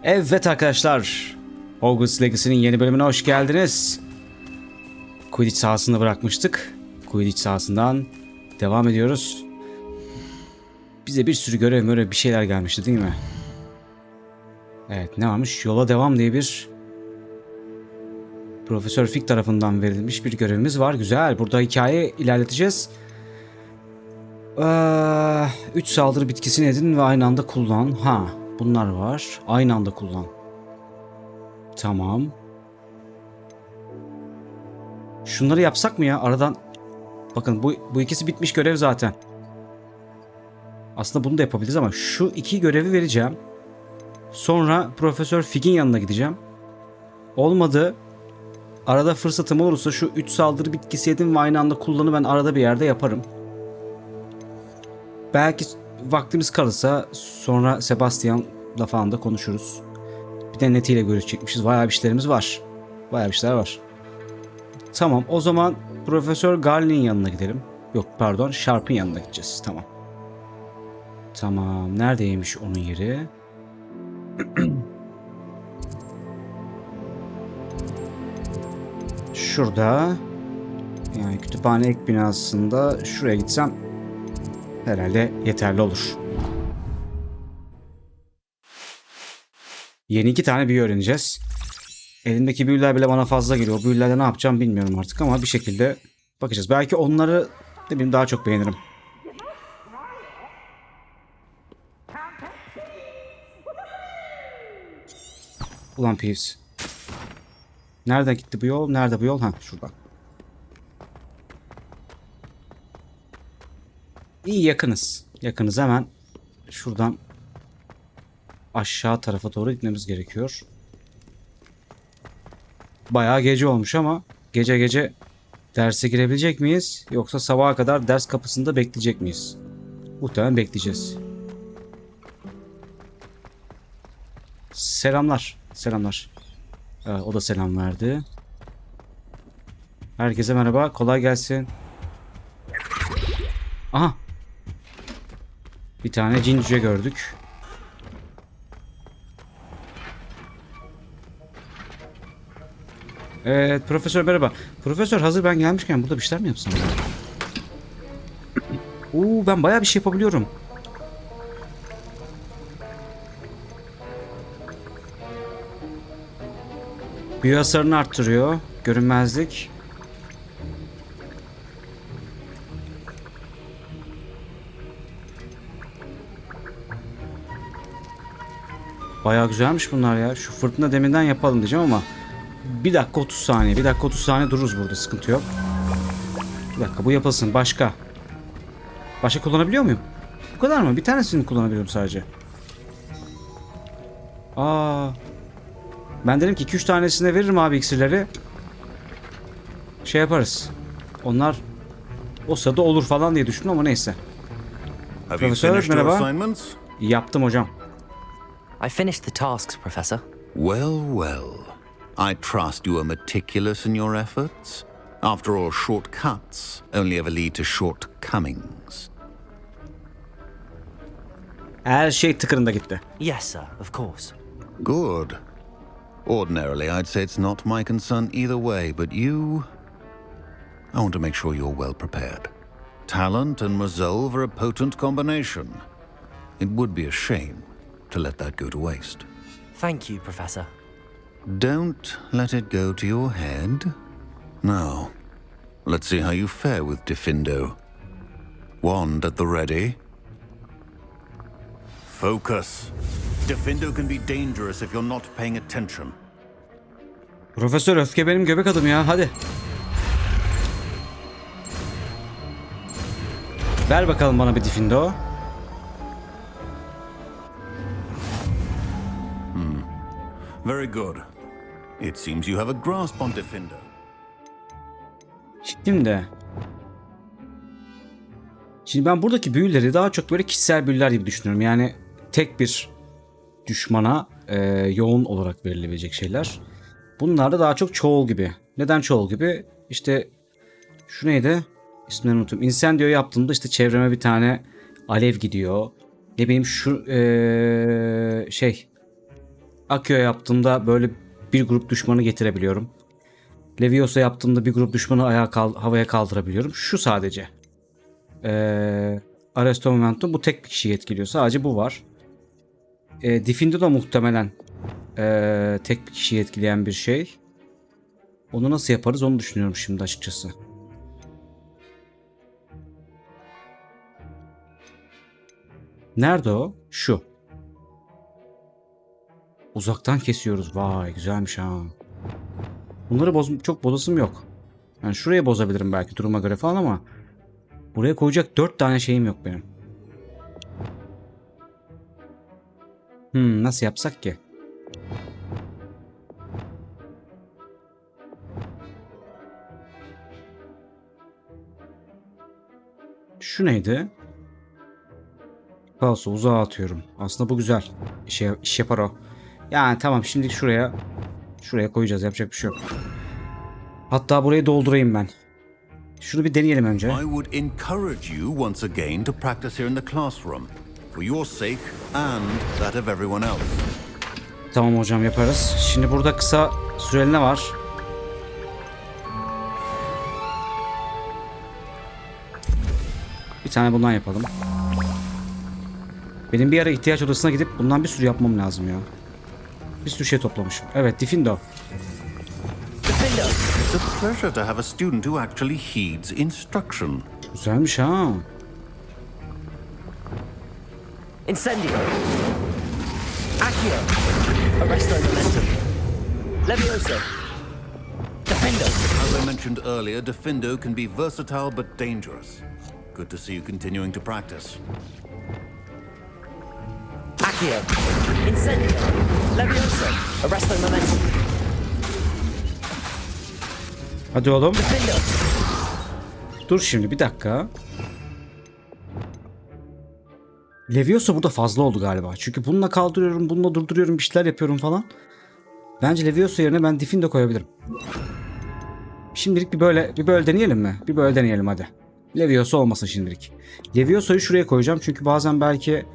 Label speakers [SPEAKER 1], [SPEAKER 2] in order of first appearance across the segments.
[SPEAKER 1] Evet arkadaşlar, Hogwarts Legacy'nin yeni bölümüne hoş geldiniz. Quidditch sahasında bırakmıştık. Quidditch sahasından devam ediyoruz. Bize bir sürü görev bir şeyler gelmişti değil mi? Evet, ne varmış? Yola devam diye bir Profesör Fig tarafından verilmiş bir görevimiz var. Güzel. Burada hikaye ilerleteceğiz. 3 saldırı bitkisini edin ve aynı anda kullan. Bunlar var. Aynı anda kullan. Tamam. Şunları yapsak mı ya? Aradan... Bakın bu ikisi bitmiş görev zaten. Aslında bunu da yapabiliriz ama şu iki görevi vereceğim. Sonra Profesör Fig'in yanına gideceğim. Olmadı. Arada fırsatım olursa şu 3 saldırı bitkisi yedim ve aynı anda kullanı ben arada bir yerde yaparım. Belki vaktimiz kalırsa sonra Sebastian'la falan da konuşuruz. Bir de netiyle görüşecekmişiz. Bayağı bir işlerimiz var. Bayağı bir işler var. Tamam, o zaman Profesör Garlin'in yanına gidelim. Yok pardon, Sharp'ın yanına gideceğiz. Tamam. Tamam, neredeymiş onun yeri? Şurada. Yani kütüphane ek binasında şuraya gitsem herhalde yeterli olur. Yeni 2 tane büyü öğreneceğiz. Elimdeki büyüler bile bana fazla geliyor. O büyülerle ne yapacağım bilmiyorum artık ama bir şekilde bakacağız. Belki onları ne bileyim daha çok beğenirim. Ulan Peeves. Nereden gitti bu yol? Nerede bu yol? Şuradan. İyi, yakınız. Yakınız, hemen şuradan aşağı tarafa doğru gitmemiz gerekiyor. Bayağı gece olmuş ama gece derse girebilecek miyiz? Yoksa sabaha kadar ders kapısında bekleyecek miyiz? Muhtemelen bekleyeceğiz. Selamlar. Selamlar. O da selam verdi. Herkese merhaba. Kolay gelsin. Aha. Bir tane cin cüce gördük. Evet, Profesör merhaba. Profesör, hazır ben gelmişken burada bir şeyler mi yapsam? Ben bayağı bir şey yapabiliyorum. Büyü hasarını arttırıyor. Görünmezlik. Bayağı güzelmiş bunlar ya. Şu fırtına deminden yapalım diyeceğim ama 1 dakika 30 saniye. 1 dakika 30 saniye dururuz burada. Sıkıntı yok. Bir dakika, bu yapılsın. Başka. Başka kullanabiliyor muyum? Bu kadar mı? Bir tanesini kullanabiliyorum sadece. Ben dedim ki 2-3 tanesine veririm abi iksirleri. Şey yaparız. Onlar o sırada olur falan diye düşündüm ama neyse. Profesör merhaba. Yaptım hocam.
[SPEAKER 2] I finished the tasks, Professor.
[SPEAKER 3] Well. I trust you are meticulous in your efforts. After all, shortcuts only ever lead to shortcomings.
[SPEAKER 1] Her şey tıkırında gitti.
[SPEAKER 2] Yes, sir, of course.
[SPEAKER 3] Good. Ordinarily, I'd say it's not my concern either way, but you... I want to make sure you're well prepared. Talent and resolve are a potent combination. It would be a shame to let that go to waste.
[SPEAKER 2] Thank you, Professor.
[SPEAKER 3] Don't let it go to your head. Now, let's see how you fare with Diffindo. Wand at the ready. Focus. Diffindo can be dangerous if you're not paying attention.
[SPEAKER 1] Profesör, öfke benim göbek adım ya, hadi. Ver bakalım bana bir Diffindo.
[SPEAKER 3] Very good. It seems you have a grasp on Diffindo.
[SPEAKER 1] Şimdi ben buradaki büyüleri daha çok böyle kişisel büyüler gibi düşünüyorum. Yani tek bir düşmana yoğun olarak verilebilecek şeyler. Bunlar da daha çok çoğul gibi. Neden çoğul gibi? İşte şu neydi? İsmini unuttum. Incendio yaptığımda işte çevreme bir tane alev gidiyor. Ne bileyim şu Akio yaptığımda böyle bir grup düşmanı getirebiliyorum. Leviosa yaptığımda bir grup düşmanı havaya kaldırabiliyorum. Şu sadece. Arresto Momentum bu tek bir kişiyi etkiliyor. Sadece bu var. Diffindo da muhtemelen tek bir kişiyi etkileyen bir şey. Onu nasıl yaparız onu düşünüyorum şimdi açıkçası. Nerede o? Şu. Uzaktan kesiyoruz. Vay güzelmiş ha. Bunları çok bozasım yok. Yani şuraya bozabilirim belki duruma göre falan ama buraya koyacak 4 tane şeyim yok benim. Nasıl yapsak ki? Şu neydi? Falso uzağa atıyorum. Aslında bu güzel. İş yapar o. Yani tamam şimdi şuraya koyacağız. Yapacak bir şey yok. Hatta burayı doldurayım ben. Şunu bir deneyelim önce.
[SPEAKER 3] I would encourage you once again to practice here in the classroom. For your sake and that of everyone else.
[SPEAKER 1] Tamam hocam yaparız. Şimdi burada kısa süreli ne var? Bir tane bundan yapalım. Benim bir ara ihtiyaç odasına gidip bundan bir sürü yapmam lazım ya. Bir sürü şey toplamışım. Evet, Diffindo.
[SPEAKER 2] Diffindo!
[SPEAKER 3] It's a pleasure to have a student who actually heeds instruction.
[SPEAKER 1] Güzelmiş ha.
[SPEAKER 2] Incendio! Accio! Arresto Momentum! Leviosa! Diffindo!
[SPEAKER 3] As I mentioned earlier, Diffindo can be versatile but dangerous. Good to see you continuing to practice.
[SPEAKER 2] Accio! Incendio! Leviosa! Arresto Momentum!
[SPEAKER 1] Hadi oğlum.
[SPEAKER 2] Diffindo!
[SPEAKER 1] Dur şimdi bir dakika. Leviosa burada fazla oldu galiba. Çünkü bununla kaldırıyorum, bununla durduruyorum, bir şeyler yapıyorum falan. Bence Leviosa yerine ben Diffindo koyabilirim. Şimdilik bir böyle deneyelim mi? Bir böyle deneyelim hadi. Leviosa olmasın şimdilik. Leviosa'yı şuraya koyacağım çünkü bazen belki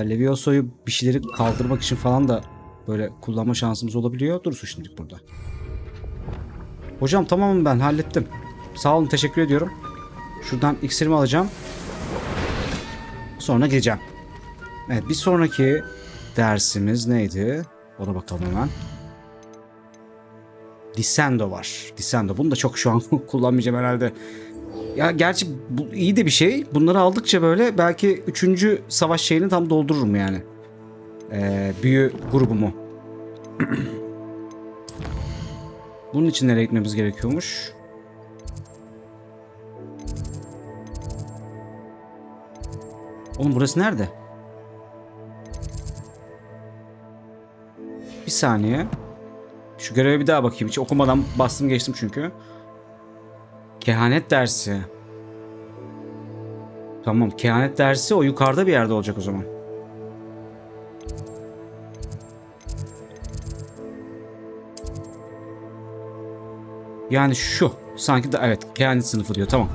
[SPEAKER 1] Leviosa'yı bir şeyleri kaldırmak için falan da böyle kullanma şansımız olabiliyor. Dursun şimdilik burada. Hocam tamamım ben hallettim. Sağ olun teşekkür ediyorum. Şuradan iksirimi alacağım. Sonra gideceğim. Evet bir sonraki dersimiz neydi? Ona bakalım hemen. Descendo var. Descendo. Bunu da çok şu an kullanmayacağım herhalde. Ya gerçi bu iyi de bir şey. Bunları aldıkça böyle belki 3. savaş şeyini tam doldururum yani. Büyü grubumu. Bunun için nereye gitmemiz gerekiyormuş? Oğlum burası nerede? Bir saniye. Şu göreve bir daha bakayım. Hiç okumadan bastım geçtim çünkü. Kehanet dersi. Tamam, kehanet dersi o yukarıda bir yerde olacak o zaman. Yani şu. Sanki de evet, kehanet sınıfı diyor. Tamam.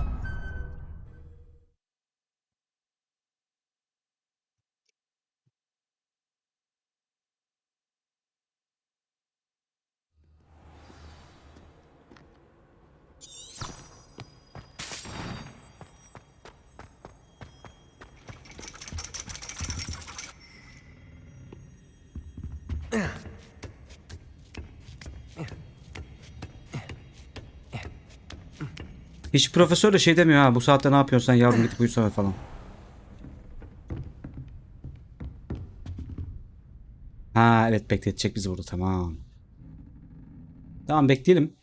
[SPEAKER 1] Hiç profesör de şey demiyor ha. Bu saatte ne yapıyorsun sen yavrum git uyusana falan. Ha evet bekletecek bizi burada tamam. Tamam bekleyelim.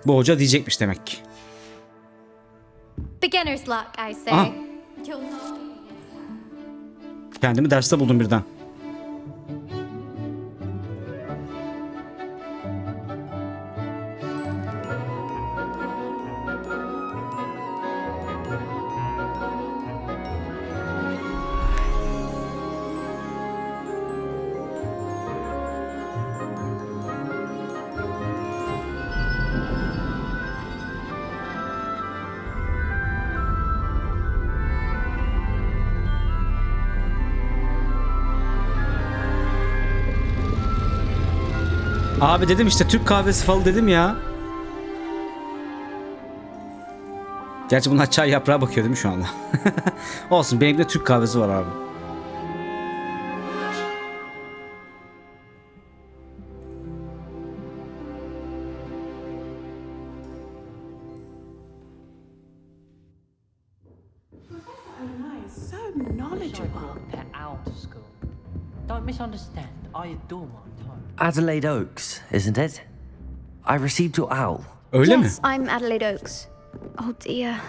[SPEAKER 1] Bu hoca diyecekmiş demek ki.
[SPEAKER 4] Beginner's luck, I say.
[SPEAKER 1] Aha.
[SPEAKER 4] You'll know.
[SPEAKER 1] Kendimi derste buldum birden. Abi dedim işte Türk kahvesi falı dedim ya. Gerçi bunlar çay yaprağı bakıyor değil mi şu anda? Olsun, benim de Türk kahvesi var abi.
[SPEAKER 5] So knowledgeable.
[SPEAKER 6] Pet owl to school. Don't misunderstand. I adore my toad.
[SPEAKER 2] Adelaide Oaks, isn't it? I received your owl.
[SPEAKER 1] Öyle mi?
[SPEAKER 4] Yes, I'm Adelaide Oaks. Oh dear.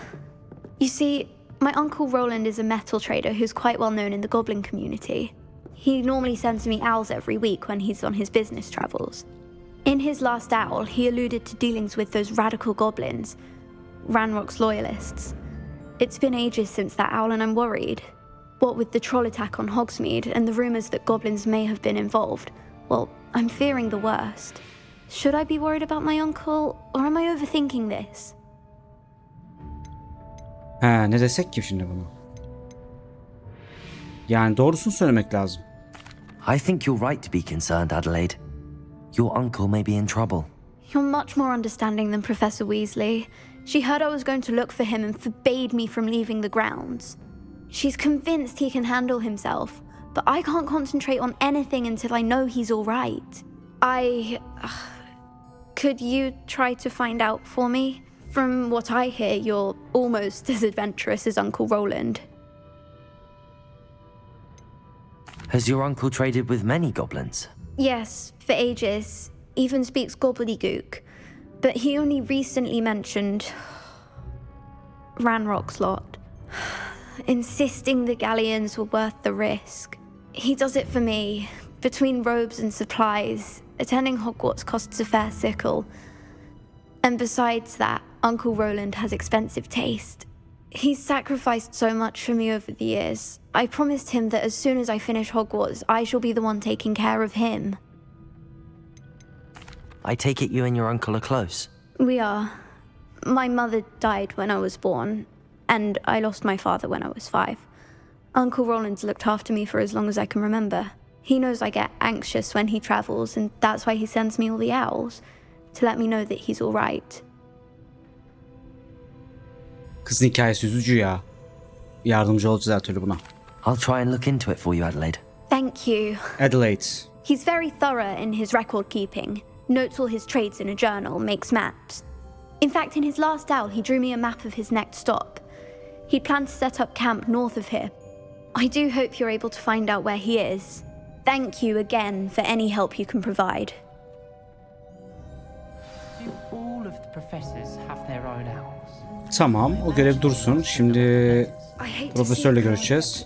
[SPEAKER 4] You see, my uncle Roland is a metal trader who's quite well known in the goblin community. He normally sends me owls every week when he's on his business travels. In his last owl, he alluded to dealings with those radical goblins, Ranrock's loyalists. It's been ages since that owl and I'm worried. What with the troll attack on Hogsmeade and the rumours that goblins may have been involved, well, I'm fearing the worst. Should I be worried about my uncle, or am I overthinking this?
[SPEAKER 1] Ha, ne desek ki şimdi bunu? Yani doğrusunu söylemek lazım.
[SPEAKER 2] I think you're right to be concerned, Adelaide. Your uncle may be in trouble.
[SPEAKER 4] You're much more understanding than Professor Weasley. She heard I was going to look for him and forbade me from leaving the grounds. She's convinced he can handle himself, but I can't concentrate on anything until I know he's all right. Could you try to find out for me? From what I hear, you're almost as adventurous as Uncle Roland.
[SPEAKER 2] Has your uncle traded with many goblins?
[SPEAKER 4] Yes, for ages. Even speaks gobbledygook. But he only recently mentioned Ranrock's lot, insisting the galleons were worth the risk. He does it for me. Between robes and supplies, attending Hogwarts costs a fair sickle. And besides that, Uncle Roland has expensive taste. He's sacrificed so much for me over the years. I promised him that as soon as I finish Hogwarts, I shall be the one taking care of him.
[SPEAKER 2] I take it you and your uncle are close.
[SPEAKER 4] We are. My mother died when I was born, and I lost my father when I was 5. Uncle Roland's looked after me for as long as I can remember. He knows I get anxious when he travels, and that's why he sends me all the owls, to let me know that he's all right.
[SPEAKER 1] Kızın hikayesi üzücü ya. Yardımcı olacağız her türlü buna.
[SPEAKER 2] I'll try and look into it for you, Adelaide.
[SPEAKER 4] Thank you.
[SPEAKER 1] Adelaide.
[SPEAKER 4] He's very thorough in his record keeping, notes all his trades in a journal, makes maps. In fact, in his last owl, he drew me a map of his next stop. He planned to set up camp north of here. I do hope you're able to find out where he is. Thank you again for any help you can provide.
[SPEAKER 6] Do all of the professors have their own owls?
[SPEAKER 1] Tamam, o görev dursun. Şimdi
[SPEAKER 4] I hate to
[SPEAKER 1] profesörle
[SPEAKER 4] see
[SPEAKER 1] görüşeceğiz.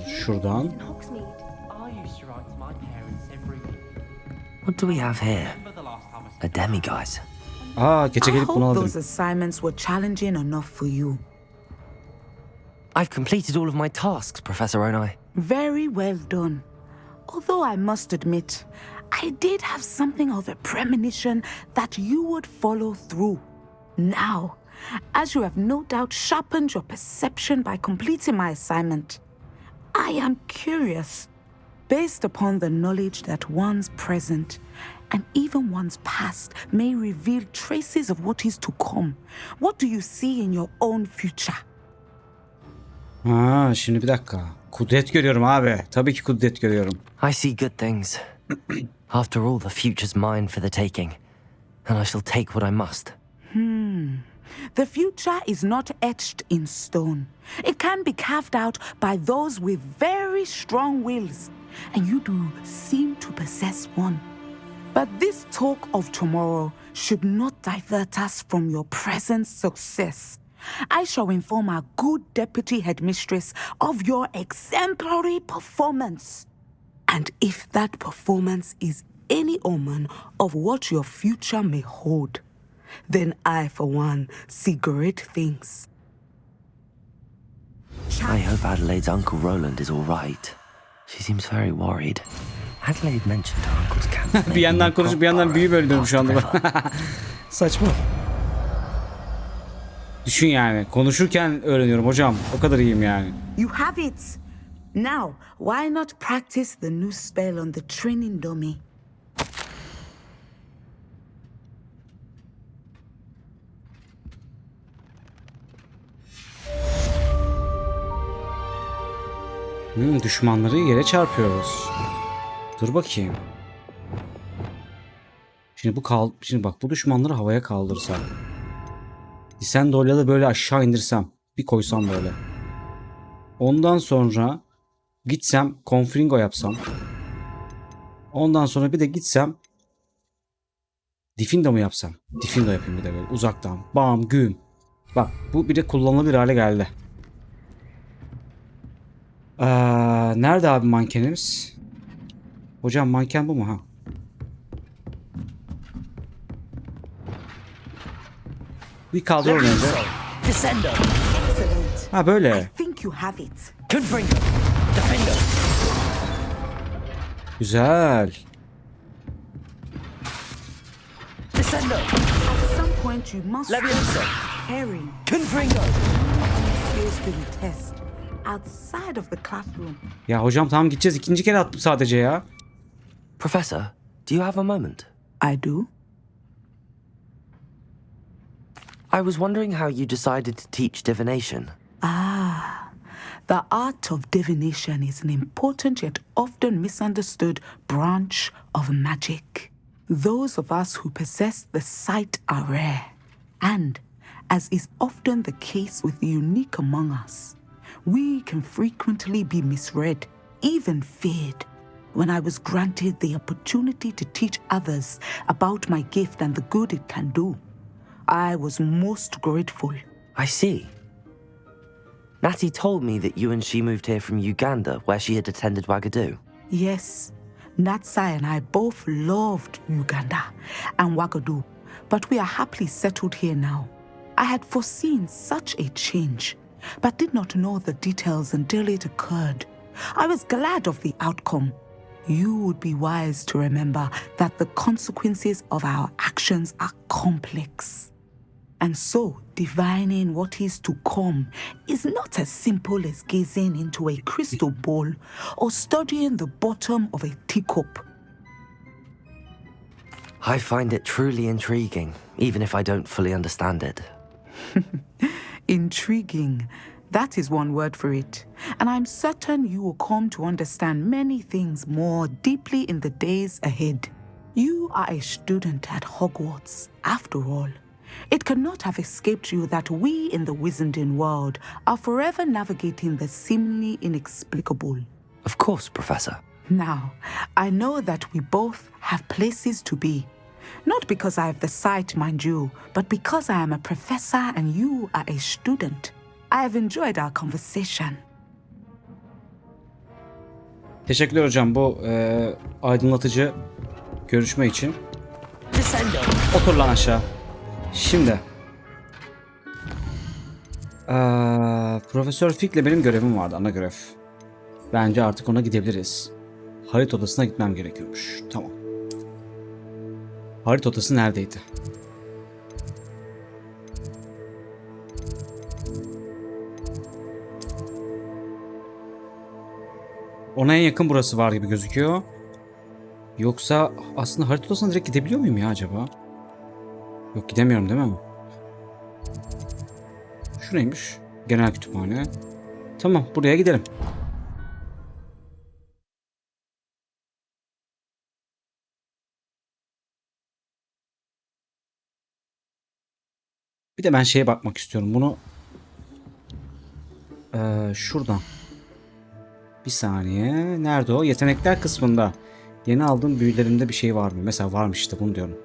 [SPEAKER 1] Şuradan.
[SPEAKER 4] Hogsmeade.
[SPEAKER 6] I used to write to my parents every week.
[SPEAKER 2] What do we have here?
[SPEAKER 6] Remember the last time I
[SPEAKER 2] A demiguise.
[SPEAKER 1] Aa, gece
[SPEAKER 5] I
[SPEAKER 1] gelip bunu
[SPEAKER 5] hope
[SPEAKER 1] aldım.
[SPEAKER 5] those assignments were challenging enough for you.
[SPEAKER 2] I've completed all of my tasks, Professor Onai.
[SPEAKER 5] Very well done. Although I must admit, I did have something of a premonition that you would follow through. Now, as you have no doubt sharpened your perception by completing my assignment, I am curious, based upon the knowledge that one's present and even one's past may reveal traces of what is to come. What do you see in your own future?
[SPEAKER 1] Ha, şimdi bir dakika. Kudret görüyorum abi. Tabii ki kudret görüyorum.
[SPEAKER 2] I see good things. After all, the future's mine for the taking, and I shall take what I must.
[SPEAKER 5] The future is not etched in stone. It can be carved out by those with very strong wills, and you do seem to possess one. But this talk of tomorrow should not divert us from your present success. I shall inform our good deputy headmistress of your exemplary performance. And if that performance is any omen of what your future may hold, then I, for one, see great things.
[SPEAKER 2] I hope Adelaide's Uncle Roland is all right. She seems very worried. Adelaide mentioned her uncle's camp.
[SPEAKER 1] Bir yandan konuşup bir yandan büyü bölüyorum şu anda. Saçma. Düşün yani. Konuşurken öğreniyorum hocam. O kadar iyiyim yani.
[SPEAKER 5] You have it! Now, why not practice the new spell on the training dummy?
[SPEAKER 1] Düşmanları yere çarpıyoruz. Dur bakayım. Şimdi bak bu düşmanları havaya kaldırsam. Sen dolayı da böyle aşağı indirsem. Bir koysam böyle. Ondan sonra gitsem konfringo yapsam. Ondan sonra bir de gitsem Diffindo mu yapsam? Diffindo yapayım bir de böyle uzaktan. Bam güm. Bak bu bir de kullanılabilir hale geldi. Nerede abi mankenimiz? Hocam manken bu mu ha? Bir kaldıralım önce.
[SPEAKER 2] Descendo.
[SPEAKER 5] Excellent.
[SPEAKER 1] Ha
[SPEAKER 5] I
[SPEAKER 1] böyle.
[SPEAKER 5] think you have it.
[SPEAKER 2] Confringo. Defendo.
[SPEAKER 1] Güzel.
[SPEAKER 2] Descendo.
[SPEAKER 5] At some point you must
[SPEAKER 2] Leviosa.
[SPEAKER 5] preparing
[SPEAKER 2] Confringo.
[SPEAKER 5] skills to the test outside of the classroom.
[SPEAKER 1] Ya hocam tamam gideceğiz. İkinci kere attım sadece ya.
[SPEAKER 2] Professor, do you have a moment?
[SPEAKER 5] I do.
[SPEAKER 2] I was wondering how you decided to teach divination.
[SPEAKER 5] The art of divination is an important yet often misunderstood branch of magic. Those of us who possess the sight are rare, and, as is often the case with the unique among us, we can frequently be misread, even feared. When I was granted the opportunity to teach others about my gift and the good it can do, I was most grateful.
[SPEAKER 2] I see. Natty told me that you and she moved here from Uganda, where she had attended Wagadu.
[SPEAKER 5] Yes, Natsai and I both loved Uganda and Wagadu, but we are happily settled here now. I had foreseen such a change, but did not know the details until it occurred. I was glad of the outcome. You would be wise to remember that the consequences of our actions are complex. And so, divining what is to come is not as simple as gazing into a crystal ball or studying the bottom of a teacup.
[SPEAKER 2] I find it truly intriguing, even if I don't fully understand it.
[SPEAKER 5] Intriguing. That is one word for it. And I'm certain you will come to understand many things more deeply in the days ahead. You are a student at Hogwarts, after all. It cannot have escaped you that we in the Wizarding world are forever navigating the seemingly inexplicable.
[SPEAKER 2] Of course, Professor.
[SPEAKER 5] Now, I know that we both have places to be. Not because I have the sight, mind you, but because I am a professor and you are a student. I have enjoyed our conversation.
[SPEAKER 1] Teşekkürler hocam bu aydınlatıcı görüşme için.
[SPEAKER 2] Descendo.
[SPEAKER 1] Otur lan aşağı. Şimdi. Profesör Fick'le benim görevim vardı, ana görev. Bence artık ona gidebiliriz. Harita odasına gitmem gerekiyormuş. Tamam. Harita odası neredeydi? Ona en yakın burası var gibi gözüküyor. Yoksa aslında harita odasına direkt gidebiliyor muyum ya acaba? Yok gidemiyorum değil mi? Şu neymiş? Genel kütüphane. Tamam buraya gidelim. Bir de ben şeye bakmak istiyorum. Bunu şuradan. Bir saniye. Nerede o? Yetenekler kısmında. Yeni aldığım büyülerimde bir şey var mı? Mesela varmış işte bunu diyorum.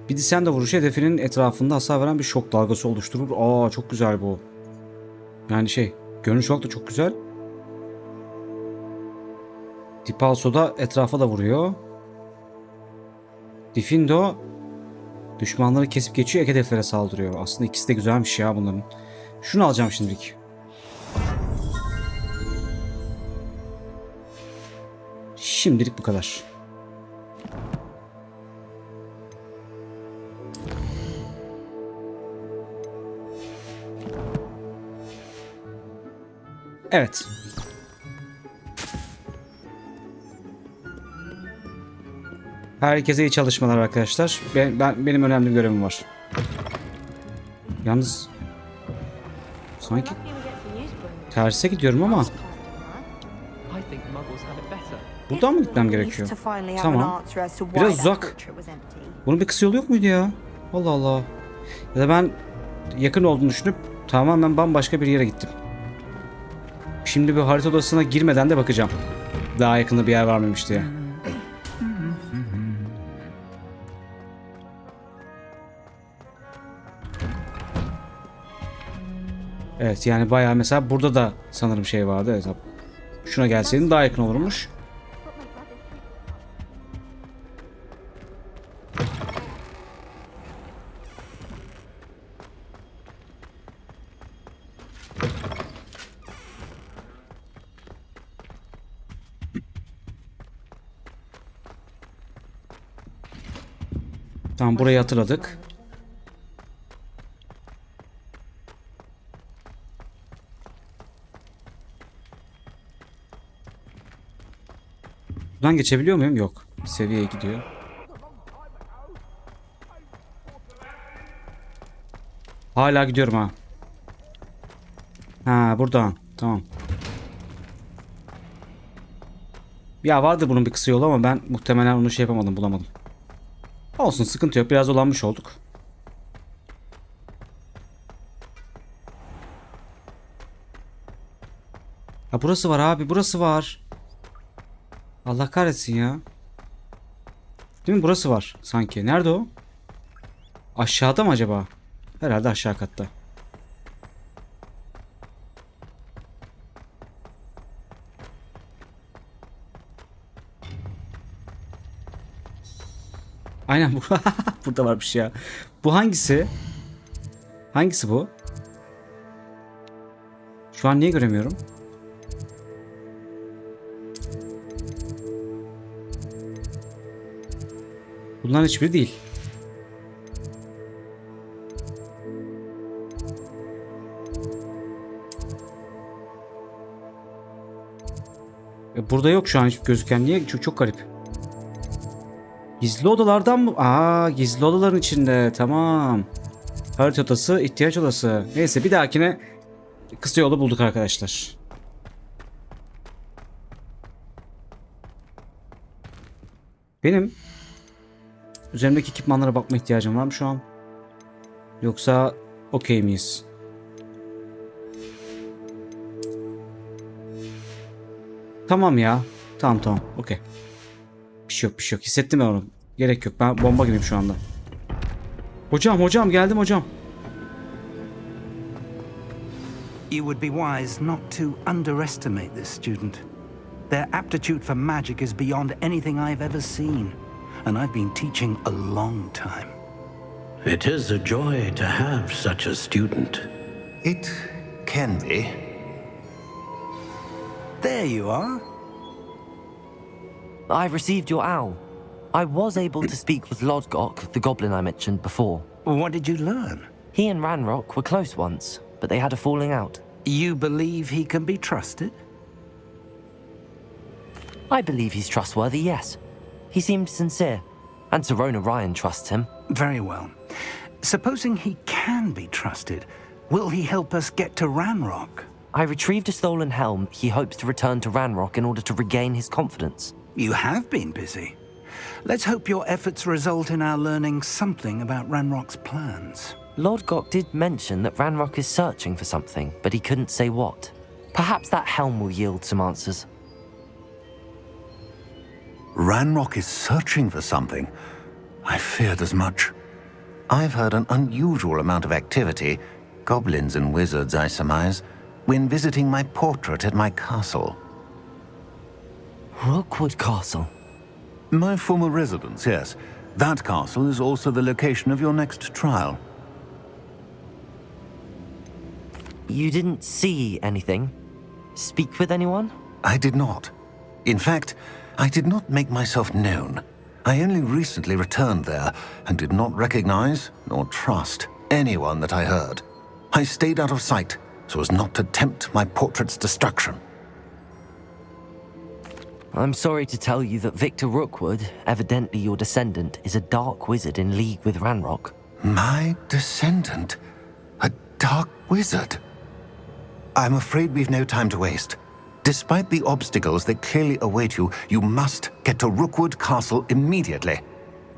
[SPEAKER 1] Bir descendo vuruşu hedefinin etrafında hasar veren bir şok dalgası oluşturur. Aa çok güzel bu. Yani görünüş olarak da çok güzel. Dipalso da etrafa da vuruyor. Diffindo düşmanları kesip geçiyor, ek hedeflere saldırıyor. Aslında ikisi de güzelmiş ya bunların. Şunu alacağım şimdilik. Şimdilik bu kadar. Evet. Herkese iyi çalışmalar arkadaşlar. Benim önemli bir görevim var. Yalnız sanki Terse gidiyorum ama.
[SPEAKER 6] I think Muggles had it better.
[SPEAKER 1] Buradan mı gitmem gerekiyor? Tamam. Biraz uzak. Bunun bir kısa yolu yok muydu ya? Allah Allah. Ya da ben yakın olduğunu düşünüp tamamen bambaşka bir yere gittim. Şimdi bir harita odasına girmeden de bakacağım. Daha yakında bir yer var mıymış diye. Evet yani bayağı mesela burada da sanırım şey vardı. Evet, şuna gelseydin daha yakın olurmuş. Tamam, burayı hatırladık. Buradan geçebiliyor muyum? Yok. Seviyeye gidiyor. Hala gidiyorum ha. Ha, buradan. Tamam. Ya vardı bunun bir kısa yolu ama ben muhtemelen onu şey yapamadım, bulamadım. Olsun, sıkıntı yok. Biraz dolanmış olduk. Ha, burası var abi. Burası var. Allah kahretsin ya. Değil mi? Burası var sanki. Nerede o? Aşağıda mı acaba? Herhalde aşağı katta. Aynen bu. Burada varmış ya. Bu hangisi? Hangisi bu? Şu an niye göremiyorum? Bunların hiçbiri değil. Burada yok şu an hiç gözüken. Niye? Çok garip. Gizli odalardan mı? Aa, gizli odaların içinde. Tamam. Harita odası, ihtiyaç odası. Neyse, bir dahakine kısa yolu bulduk arkadaşlar. Benim üzerimdeki ekipmanlara bakma ihtiyacım var mı şu an? Yoksa okey miyiz? Tamam ya. Tamam. Okey. Bir şey yok. Hissettim ben onu. Gerek yok. Ben bomba gibiyim şu anda. Hocam geldim hocam.
[SPEAKER 7] You would be wise not to underestimate this student. Their aptitude for magic is beyond anything I've ever seen, and I've been teaching a long time.
[SPEAKER 8] It is a joy to have such a student.
[SPEAKER 3] It can be.
[SPEAKER 7] There you are.
[SPEAKER 2] I received your owl. I was able to speak with Lodgok, the goblin I mentioned before.
[SPEAKER 7] What did you learn?
[SPEAKER 2] He and Ranrock were close once, but they had a falling out.
[SPEAKER 7] You believe he can be trusted?
[SPEAKER 2] I believe he's trustworthy, yes. He seemed sincere, and Serona Ryan trusts him.
[SPEAKER 7] Very well. Supposing he can be trusted, will he help us get to Ranrock?
[SPEAKER 2] I retrieved a stolen helm he hopes to return to Ranrock in order to regain his confidence.
[SPEAKER 7] You have been busy. Let's hope your efforts result in our learning something about Ranrock's plans.
[SPEAKER 2] Lodgok did mention that Ranrock is searching for something, but he couldn't say what. Perhaps that helm will yield some answers.
[SPEAKER 3] Ranrock is searching for something. I feared as much. I've heard an unusual amount of activity, goblins and wizards, I surmise, when visiting my portrait at my castle.
[SPEAKER 2] Rookwood Castle.
[SPEAKER 3] My former residence, yes. That castle is also the location of your next trial.
[SPEAKER 2] You didn't see anything? Speak with anyone?
[SPEAKER 3] I did not. In fact, I did not make myself known. I only recently returned there and did not recognize nor trust anyone that I heard. I stayed out of sight so as not to tempt my portrait's destruction.
[SPEAKER 2] I'm sorry to tell you that Victor Rookwood, evidently your descendant, is a dark wizard in league with Ranrock.
[SPEAKER 3] My descendant? A dark wizard? I'm afraid we've no time to waste. Despite the obstacles that clearly await you, you must get to Rookwood Castle immediately.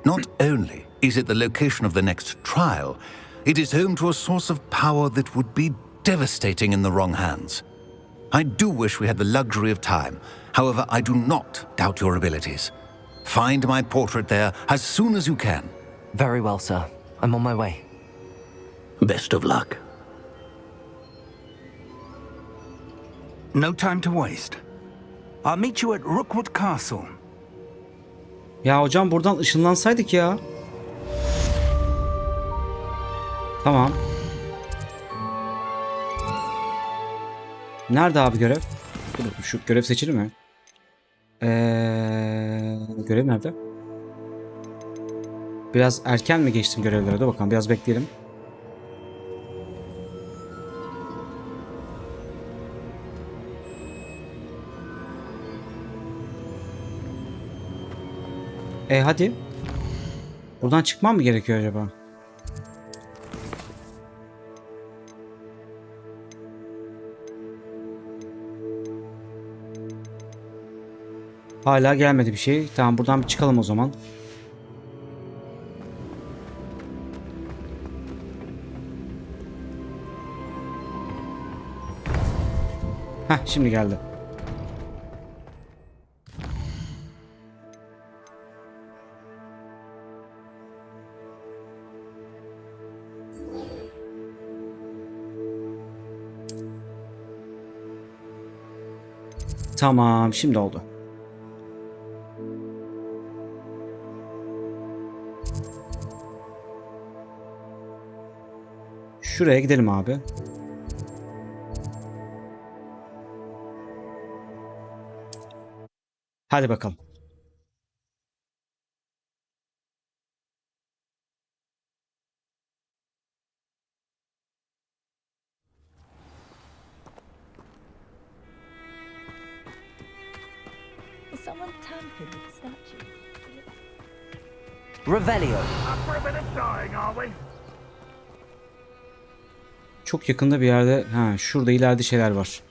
[SPEAKER 3] Not only is it the location of the next trial, it is home to a source of power that would be devastating in the wrong hands. I do wish we had the luxury of time. However, I do not doubt your abilities. Find my portrait there as soon as you can.
[SPEAKER 2] Very well, sir. I'm on my way.
[SPEAKER 8] Best of luck.
[SPEAKER 7] No time to waste. I'll meet you at Rookwood Castle.
[SPEAKER 1] Ya hocam buradan ışınlansaydık ya. Tamam. Nerede abi görev? Dur, şu görev seçili mi? Görev nerede? Biraz erken mi geçtim görevlere? Dur bakalım, biraz bekleyelim. Hadi. Buradan çıkmam mı gerekiyor acaba? Hala gelmedi bir şey. Tamam, buradan bir çıkalım o zaman. Heh, şimdi geldi. Tamam, şimdi oldu. Şuraya gidelim abi. Hadi bakalım.
[SPEAKER 9] Someone tampered with the statue.
[SPEAKER 2] Revelio.
[SPEAKER 1] Çok yakında bir yerde, şurada ileride şeyler var.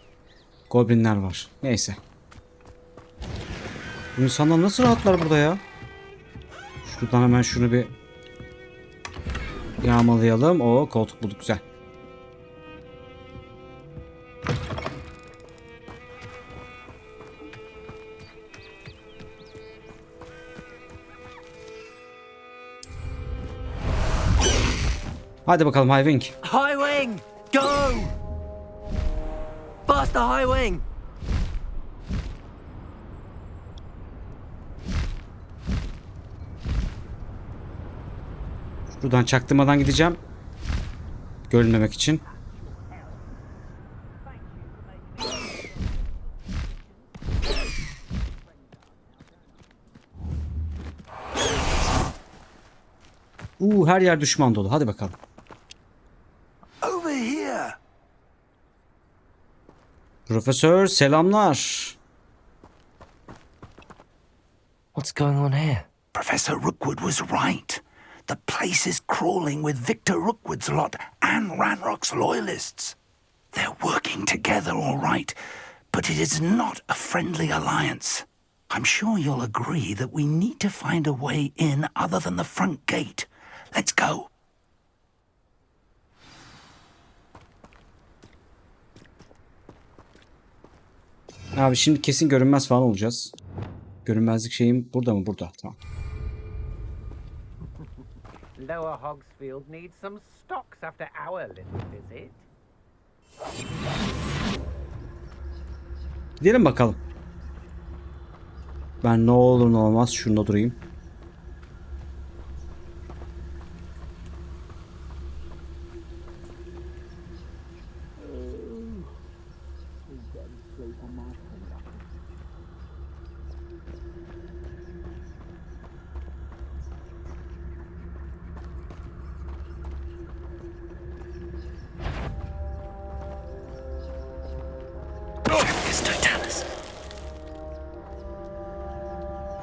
[SPEAKER 1] Goblinler var. Neyse. Bu insanlar nasıl rahatlar burada ya? Şuradan hemen şunu bir yağmalayalım. O koltuk bulduk, güzel. Hadi bakalım High Wing.
[SPEAKER 2] High Wing! Go! Faster, High Wing!
[SPEAKER 1] Buradan çaktırmadan gideceğim. Görünmemek için. Her yer düşman dolu. Hadi bakalım.
[SPEAKER 7] Over here.
[SPEAKER 1] Profesör, selamlar.
[SPEAKER 2] What's going on here?
[SPEAKER 7] Professor Rookwood was right. The place is crawling with Victor Rookwood's lot and Ranrock's loyalists. They're working together all right, but it is not a friendly alliance. I'm sure you'll agree that we need to find a way in other than the front gate. Let's go.
[SPEAKER 1] Abi şimdi kesin görünmez falan olacağız. Görünmezlik şeyim burada mı? Burada. Tamam.
[SPEAKER 10] Lower Hogsfield needs some stocks after our little visit.
[SPEAKER 1] Gidelim bakalım. Ben ne olur ne olmaz şurada durayım.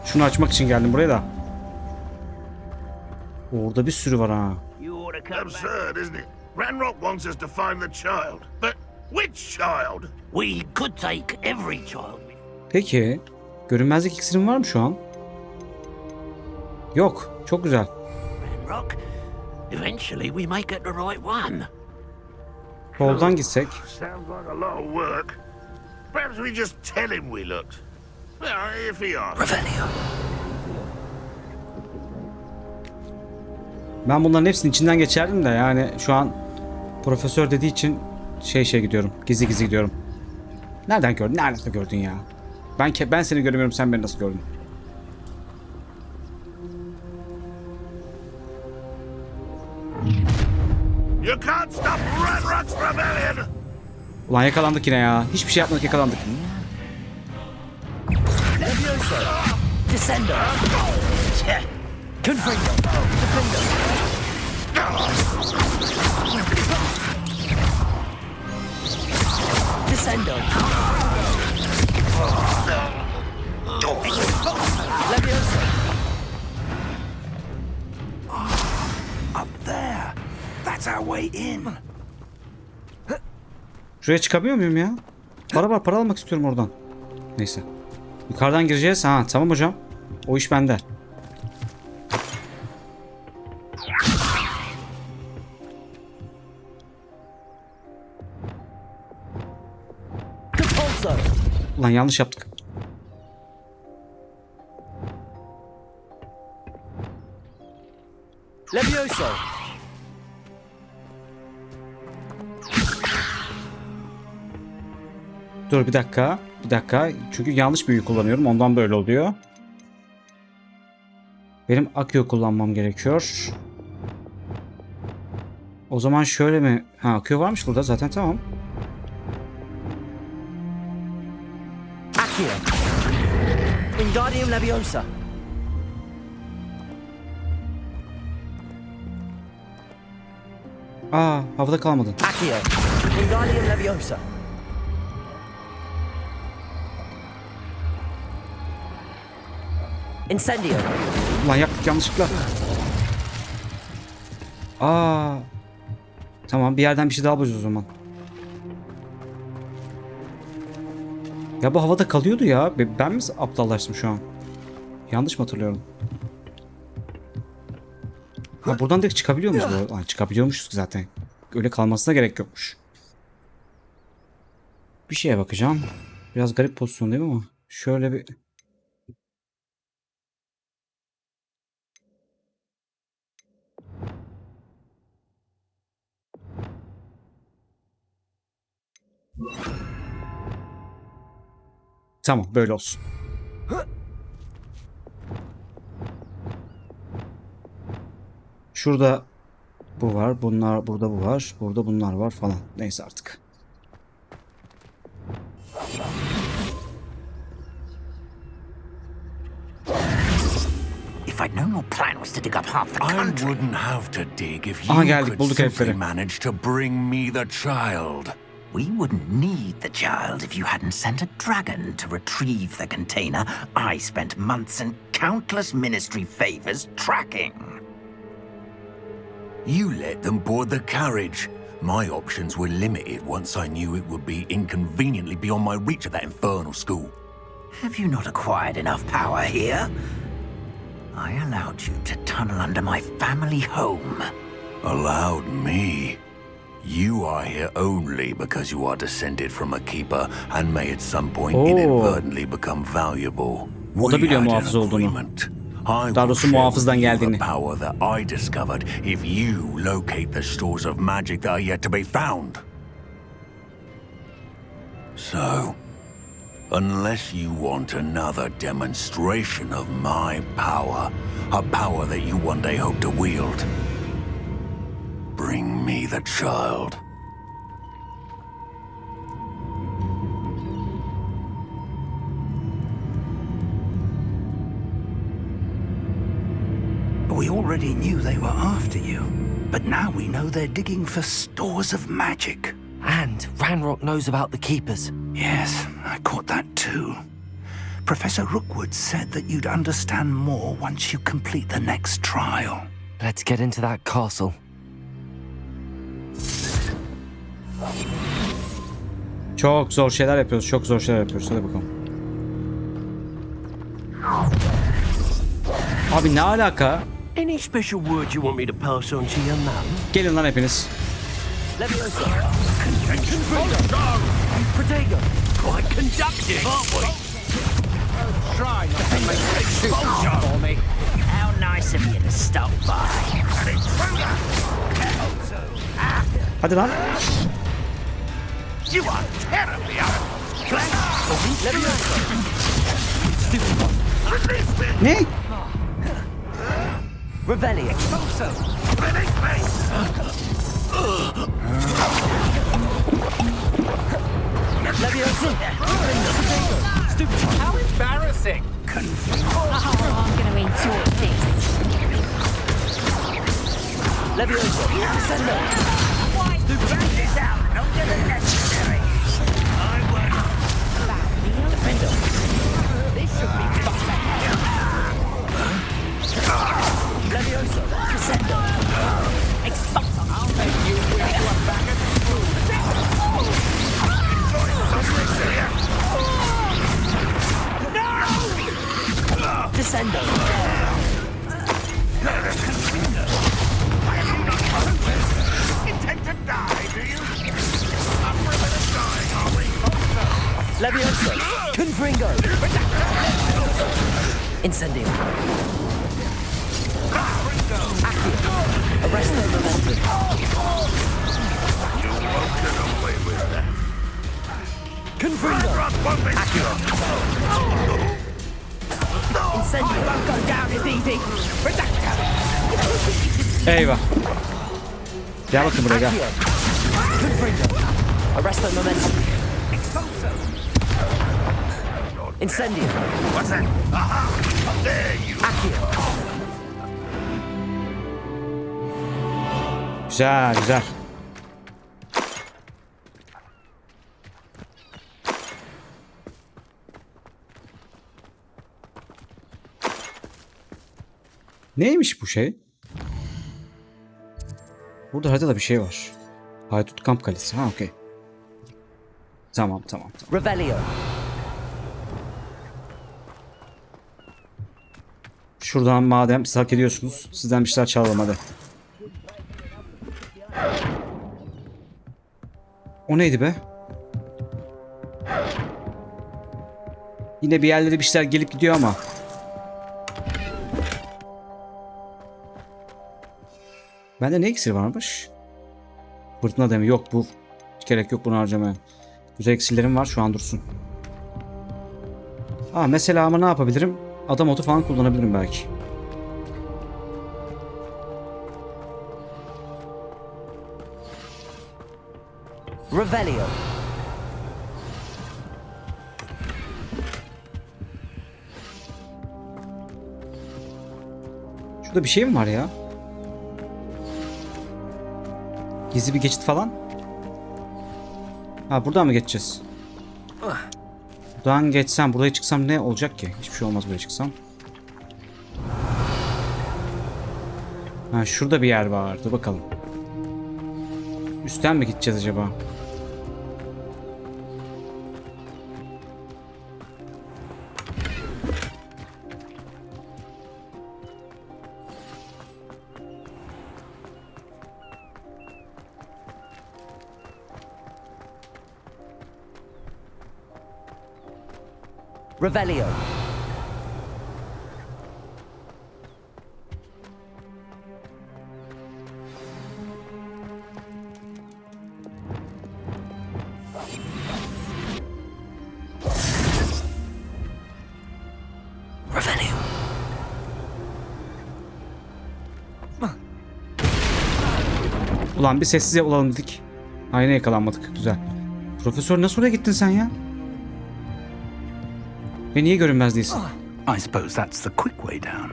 [SPEAKER 1] Şunu açmak için geldim buraya da. Orada bir sürü var ha.
[SPEAKER 11] Absurd, isn't it? Ranrock wants us to find the child, but
[SPEAKER 7] Which child? We could take every child.
[SPEAKER 1] Peki. Görünmezlik iksirin var mı şu an? Yok. Çok güzel.
[SPEAKER 7] Rock. Eventually we may get the right one.
[SPEAKER 1] Soldan gitsek.
[SPEAKER 7] Sounds like a lot of work. Perhaps we just tell him we looked. Well, if he asks. Revelio.
[SPEAKER 1] Ben bunların hepsinin içinden geçerdim de yani şu an profesör dediği için şey gidiyorum. Gizli gidiyorum. Nereden gördün? Nereden gördün ya? Ben seni göremiyorum, sen beni nasıl gördün?
[SPEAKER 7] You can't stop Ranrock's rebellion.
[SPEAKER 1] Ulan yakalandık yine ya. Hiçbir şey yapmadık, yakalandık.
[SPEAKER 2] Descendo. Confringo. Defendo. Descendo. Leviosa.
[SPEAKER 7] Up there. That's our way in.
[SPEAKER 1] Şuraya çıkabiliyor muyum ya? Para almak istiyorum oradan. Neyse. Yukarıdan gireceğiz. Ha tamam hocam. O iş bende. Ulan yanlış yaptık.
[SPEAKER 2] Levioso.
[SPEAKER 1] Dur bir dakika. Çünkü yanlış büyü kullanıyorum. Ondan böyle oluyor. Benim akıyor kullanmam gerekiyor. O zaman şöyle mi? Ha akıyor varmış burada zaten, tamam.
[SPEAKER 2] Accio. Wingardium Leviosa.
[SPEAKER 1] Havada kalmadın.
[SPEAKER 2] Accio. Wingardium Leviosa. Incendio.
[SPEAKER 1] Ulan yaptık yanlışlıkla. Tamam, bir yerden bir şey daha bulacağız o zaman. Ya bu havada kalıyordu ya. Ben mi aptallaştım şu an? Yanlış mı hatırlıyorum? Ha, buradan direkt çıkabiliyor muyuz? Çıkabiliyormuşuz zaten. Öyle kalmasına gerek yokmuş. Bir şeye bakacağım. Biraz garip pozisyon değil mi ama? Şöyle bir... Tamam, böyle olsun. Şurada bu var, bunlar burada, bu var, burada bunlar var falan. Neyse artık.
[SPEAKER 7] If I'd known your plan was to dig up half the country.
[SPEAKER 3] I wouldn't have to dig if
[SPEAKER 1] Aha,
[SPEAKER 3] you
[SPEAKER 1] geldik,
[SPEAKER 3] could
[SPEAKER 1] bulduk
[SPEAKER 3] simply
[SPEAKER 1] herifleri.
[SPEAKER 3] manage to bring me the child.
[SPEAKER 7] We wouldn't need the child if you hadn't sent a dragon to retrieve the container I spent months and countless ministry favors tracking.
[SPEAKER 3] You let them board the carriage. My options were limited once I knew it would be inconveniently beyond my reach at that infernal school.
[SPEAKER 7] Have you not acquired enough power here? I allowed you to tunnel under my family home.
[SPEAKER 3] Allowed me? You are here only because you are descended from a keeper and may at some point inadvertently become valuable.
[SPEAKER 1] O da biliyor muhafız olduğunu. Daha doğrusu muhafızdan geldiğini.
[SPEAKER 3] Power that I discovered if you locate the stores of magic that are yet to be found. So, unless you want another demonstration of my power, a power that you one day hope to wield, bring me the child.
[SPEAKER 7] We already knew they were after you, but now we know they're digging for stores of magic.
[SPEAKER 2] And Ranrock knows about the keepers.
[SPEAKER 7] Yes, I caught that too. Professor Rookwood said that you'd understand more once you complete the next trial.
[SPEAKER 2] Let's get into that castle.
[SPEAKER 1] Çok zor şeyler yapıyoruz. Çok zor şeyler yapıyoruz. Hadi bakalım. Abi ne alaka?
[SPEAKER 11] Any special word you want me to pass on to your mum?
[SPEAKER 1] Gelin lan hepiniz.
[SPEAKER 11] Leviosa. Protego. Quite conductive, aren't we?
[SPEAKER 10] Try not to make it too hard for me.
[SPEAKER 11] How nice of you to stop by.
[SPEAKER 1] Hadi lan.
[SPEAKER 7] You are terribly out of place.
[SPEAKER 1] Ne?
[SPEAKER 11] Revelio. Leviosa.
[SPEAKER 10] How embarrassing!
[SPEAKER 9] I'm gonna enjoy this.
[SPEAKER 11] Leviosa. Send them.
[SPEAKER 7] Back this out and don't get unnecessary. I won't.
[SPEAKER 11] Defender.
[SPEAKER 9] This should be fun.
[SPEAKER 11] Leviosa. Descendo.
[SPEAKER 9] Expulso.
[SPEAKER 10] I'll make you wish you were back at school.
[SPEAKER 11] Descendo.
[SPEAKER 7] Intend to die, do you? Up for a bit of dying, are we?
[SPEAKER 11] Leviosa. Confringo. Incendio. Accio. Arrest their momentum.
[SPEAKER 7] You won't get away with that.
[SPEAKER 11] Confringo. Accio. Incendio.
[SPEAKER 9] Won't go down as easy.
[SPEAKER 1] Eyvah. Gel bakın buraya gel.
[SPEAKER 11] Accio. Confringo. Arrest their momentum. Incendio.
[SPEAKER 7] What's that? Aha! There you
[SPEAKER 11] Accio.
[SPEAKER 1] Güzel güzel. Neymiş bu şey? Burada haritada bir şey var. Haydut Kamp Kalesi. Ha okey. Tamam.
[SPEAKER 11] Revelio.
[SPEAKER 1] Şuradan madem siz hak ediyorsunuz. Sizden bir şeyler çalalım hadi. O neydi be? Yine bir yerlere bir şeyler gelip gidiyor ama. Bende ne iksir varmış? Fırtına demi. Yok bu. Hiç gerek yok bunu harcamaya. Güzel iksirlerim var şu an dursun. Mesela ama ne yapabilirim? Adam otu falan kullanabilirim belki.
[SPEAKER 11] Revelio.
[SPEAKER 1] Şurada bir şey mi var ya? Gizli bir geçit falan. Buradan mı geçeceğiz? Buradan geçsem, buraya çıksam ne olacak ki? Hiçbir şey olmaz buraya çıksam. Şurada bir yer vardı bakalım. Üstten mi gideceğiz acaba?
[SPEAKER 11] Revelio. Revelio.
[SPEAKER 1] Ulan bir sessiz olalım dedik. Ayna yakalanmadık. Güzel. Profesör nasıl oraya gittin sen ya? Ve niye görünmez değilsin?
[SPEAKER 7] I suppose that's the quick way down.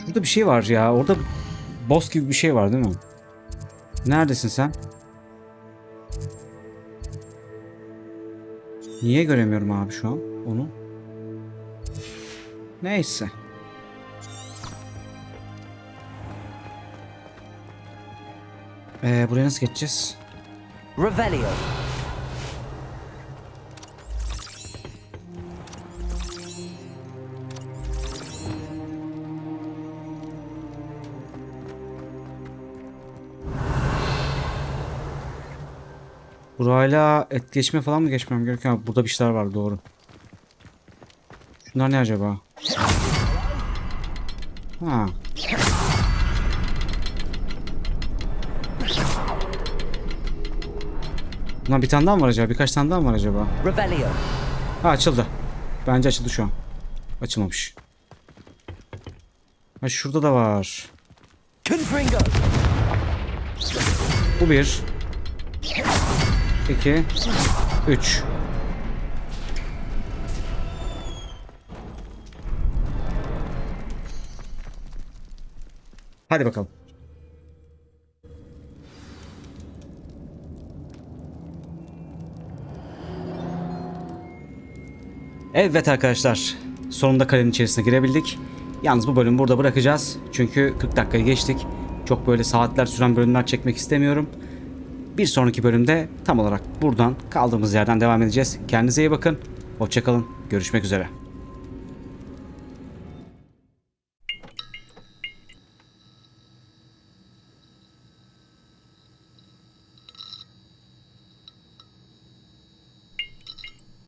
[SPEAKER 1] Şurada bir şey var ya. Orada boss gibi bir şey var değil mi? Neredesin sen? Niye göremiyorum abi şu an onu? Neyse. Buraya nasıl geçeceğiz?
[SPEAKER 11] Revelio.
[SPEAKER 1] Burayla etkileşme falan mı geçmem gerekiyor? Burada bir şeyler var, doğru. Şunlar ne acaba? Ha. Bunlar bir tane daha mı var acaba? Birkaç tane daha mı var acaba?
[SPEAKER 11] Revelio.
[SPEAKER 1] Ha, açıldı. Bence açıldı şu an. Açılmamış. Ha, şurada da var.
[SPEAKER 11] Confringo.
[SPEAKER 1] Bu 1 2 3. Hadi bakalım. Evet arkadaşlar, sonunda kalenin içerisine girebildik. Yalnız bu bölümü burada bırakacağız. Çünkü 40 dakikayı geçtik. Çok böyle saatler süren bölümler çekmek istemiyorum. Bir sonraki bölümde tam olarak buradan kaldığımız yerden devam edeceğiz. Kendinize iyi bakın. Hoşça kalın. Görüşmek üzere.